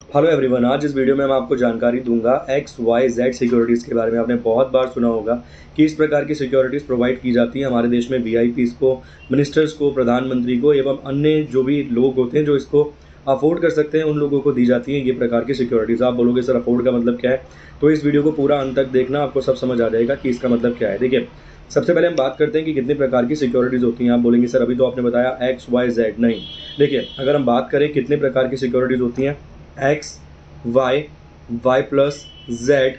Hello everyone, आज इस video में मैं आपको जानकारी दूंगा एक्स वाई जेड सिक्योरिटीज़ के बारे में। आपने बहुत बार सुना होगा कि इस प्रकार की सिक्योरिटीज़ प्रोवाइड की जाती हैं हमारे देश में वीआईपीज़ को, मिनिस्टर्स को, प्रधानमंत्री को एवं अन्य जो भी लोग होते हैं जो इसको अफोर्ड कर सकते हैं उन लोगों को दी जाती हैं ये प्रकार की सिक्योरिटीज़। आप बोलोगे सर अफोर्ड का मतलब क्या है? तो इस वीडियो को पूरा अंत तक देखना, आपको सब समझ आ जाएगा कि इसका मतलब क्या है। देखिए, सबसे पहले हम बात करते हैं कि कितने प्रकार की सिक्योरिटीज़ होती हैं। आप बोलेंगे सर अभी तो आपने बताया एक्स वाई जेड। नहीं, देखिए, अगर हम बात करें कितने प्रकार की सिक्योरिटीज़ होती हैं, X, Y, Y plus, Z,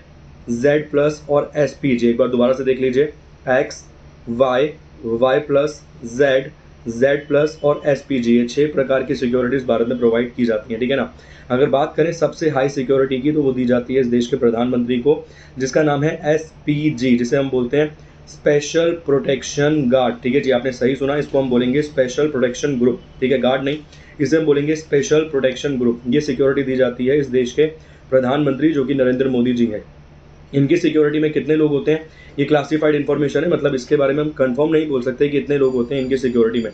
Z plus और एस पी जी। एक बार दोबारा से देख लीजिए, X, Y, Y plus, Z, Z plus और एस पी जी। ये 6 प्रकार की सिक्योरिटीज़ भारत में प्रोवाइड की जाती हैं, ठीक है ना। अगर बात करें सबसे हाई सिक्योरिटी की, तो वो दी जाती है इस देश के प्रधानमंत्री को, जिसका नाम है एस पी जी, जिसे हम बोलते हैं स्पेशल प्रोटेक्शन गार्ड। ठीक है जी, आपने सही सुना, इसको हम बोलेंगे स्पेशल प्रोटेक्शन ग्रुप। ठीक है, गार्ड नहीं, इसे हम बोलेंगे स्पेशल प्रोटेक्शन ग्रुप। ये सिक्योरिटी दी जाती है इस देश के प्रधानमंत्री, जो कि नरेंद्र मोदी जी हैं। इनकी सिक्योरिटी में कितने लोग होते हैं, ये क्लासिफाइड इन्फॉर्मेशन है, मतलब इसके बारे में हम कंफर्म नहीं बोल सकते कि इतने लोग होते हैं इनकी सिक्योरिटी में।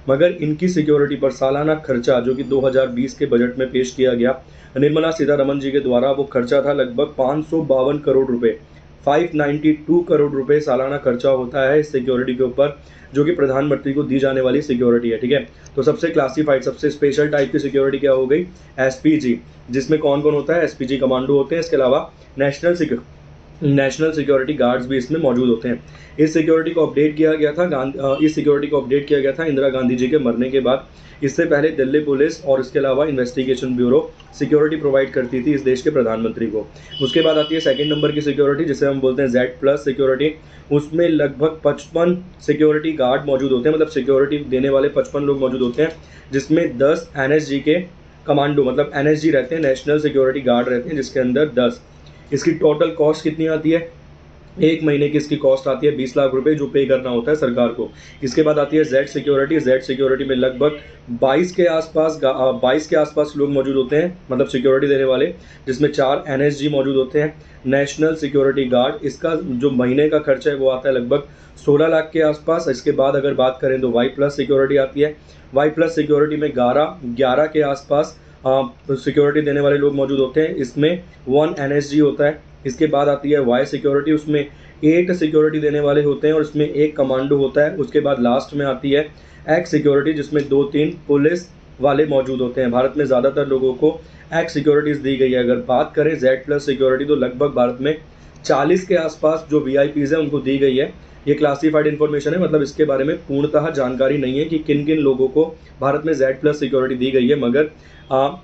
मगर इनकी सिक्योरिटी पर सालाना खर्चा जो कि 2020 के बजट में पेश किया गया निर्मला सीतारमन जी के द्वारा, वो खर्चा था लगभग 552 करोड़ रुपए। 592 करोड़ रुपए सालाना खर्चा होता है इस सिक्योरिटी के ऊपर, जो कि प्रधानमंत्री को दी जाने वाली सिक्योरिटी है। ठीक है, तो सबसे क्लासिफाइड, सबसे स्पेशल टाइप की सिक्योरिटी क्या हो गई, एसपीजी, जिसमें कौन कौन होता है, एसपीजी कमांडो होते हैं। इसके अलावा नेशनल सिक्योरिटी गार्ड्स भी इसमें मौजूद होते हैं। इस सिक्योरिटी को अपडेट किया गया था इंदिरा गांधी जी के मरने के बाद। इससे पहले दिल्ली पुलिस और इसके अलावा इन्वेस्टिगेशन ब्यूरो सिक्योरिटी प्रोवाइड करती थी इस देश के प्रधानमंत्री को। उसके बाद आती है सेकंड नंबर की सिक्योरिटी, जिसे हम बोलते हैं जेड प्लस सिक्योरिटी। उसमें लगभग 55 सिक्योरिटी गार्ड मौजूद होते हैं, मतलब सिक्योरिटी देने वाले 55 लोग मौजूद होते हैं, जिसमें 10 एनएसजी के कमांडो, मतलब एनएसजी रहते हैं, नेशनल सिक्योरिटी गार्ड रहते हैं, जिसके अंदर 10। इसकी टोटल कॉस्ट कितनी आती है, एक महीने की इसकी कॉस्ट आती है 20 लाख रुपए, जो पे करना होता है सरकार को। इसके बाद आती है जेड सिक्योरिटी। जेड सिक्योरिटी में लगभग 22 के आसपास लोग मौजूद होते हैं, मतलब सिक्योरिटी देने वाले, जिसमें 4 एनएसजी मौजूद होते हैं, नेशनल सिक्योरिटी गार्ड। इसका जो महीने का खर्चा है वो आता है लगभग 16 लाख के आसपास। इसके बाद अगर बात करें तो वाई प्लस सिक्योरिटी आती है। वाई प्लस सिक्योरिटी में 11 के आसपास सिक्योरिटी देने वाले लोग मौजूद होते हैं। इसमें 1 एनएसजी होता है। इसके बाद आती है वाई सिक्योरिटी, उसमें 8 सिक्योरिटी देने वाले होते हैं और इसमें 1 कमांडो होता है। उसके बाद लास्ट में आती है एक्स सिक्योरिटी, जिसमें 2-3 पुलिस वाले मौजूद होते हैं। भारत में ज़्यादातर लोगों को एक्स सिक्योरिटीज़ दी गई है। अगर बात करें जेड प्लस सिक्योरिटी, तो लगभग भारत में 40 के आसपास जो वीआईपीज़ है उनको दी गई है। ये क्लासिफाइड इन्फॉर्मेशन है, मतलब इसके बारे में पूर्णतः जानकारी नहीं है कि किन किन लोगों को भारत में जेड प्लस सिक्योरिटी दी गई है। मगर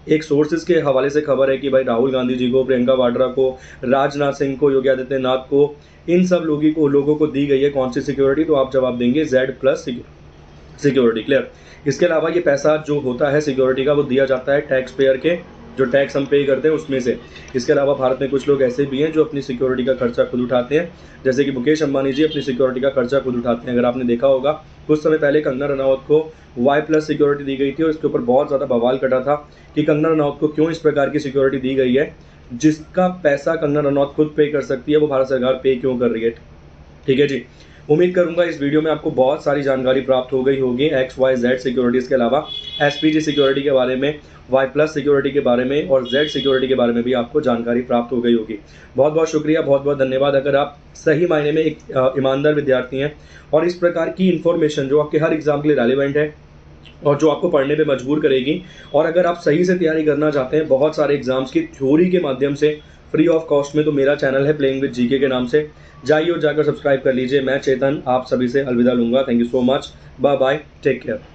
एक सोर्सेज के हवाले से खबर है कि भाई राहुल गांधी जी को, प्रियंका वाड्रा को, राजनाथ सिंह को, योगी आदित्यनाथ को, इन सब लोगों को दी गई है कौन सी सिक्योरिटी, तो आप जवाब देंगे जेड प्लस सिक्योरिटी। क्लियर। इसके अलावा ये पैसा जो होता है सिक्योरिटी का, वो दिया जाता है टैक्स पेयर के, जो टैक्स हम पे करते हैं उसमें से। इसके अलावा भारत में कुछ लोग ऐसे भी हैं जो अपनी सिक्योरिटी का खर्चा खुद उठाते हैं, जैसे कि मुकेश अंबानी जी अपनी सिक्योरिटी का खर्चा खुद उठाते हैं। अगर आपने देखा होगा, कुछ समय पहले कंगना रनौत को वाई प्लस सिक्योरिटी दी गई थी और इसके ऊपर बहुत ज़्यादा बवाल कटा था कि कंगना रनौत को क्यों इस प्रकार की सिक्योरिटी दी गई है, जिसका पैसा कंगना रनौत खुद पे कर सकती है, वो भारत सरकार पे क्यों कर रही है। ठीक है जी, उम्मीद करूंगा इस वीडियो में आपको बहुत सारी जानकारी प्राप्त हो गई होगी एक्स वाई जेड सिक्योरिटीज़ के अलावा एसपीजी सिक्योरिटी के बारे में, वाई प्लस सिक्योरिटी के बारे में और जेड सिक्योरिटी के बारे में भी आपको जानकारी प्राप्त हो गई होगी। बहुत बहुत शुक्रिया, बहुत बहुत धन्यवाद। अगर आप सही मायने में एक ईमानदार विद्यार्थी हैं और इस प्रकार की इन्फॉर्मेशन जो आपके हर एग्जाम के लिए रेलिवेंट है और जो आपको पढ़ने पे मजबूर करेगी, और अगर आप सही से तैयारी करना चाहते हैं बहुत सारे एग्जाम्स की थ्योरी के माध्यम से फ्री ऑफ कॉस्ट में, तो मेरा चैनल है प्लेइंग विद जीके के नाम से, जाइए और जाकर सब्सक्राइब कर लीजिए। मैं चेतन आप सभी से अलविदा लूंगा। Thank you so much, bye bye, take care.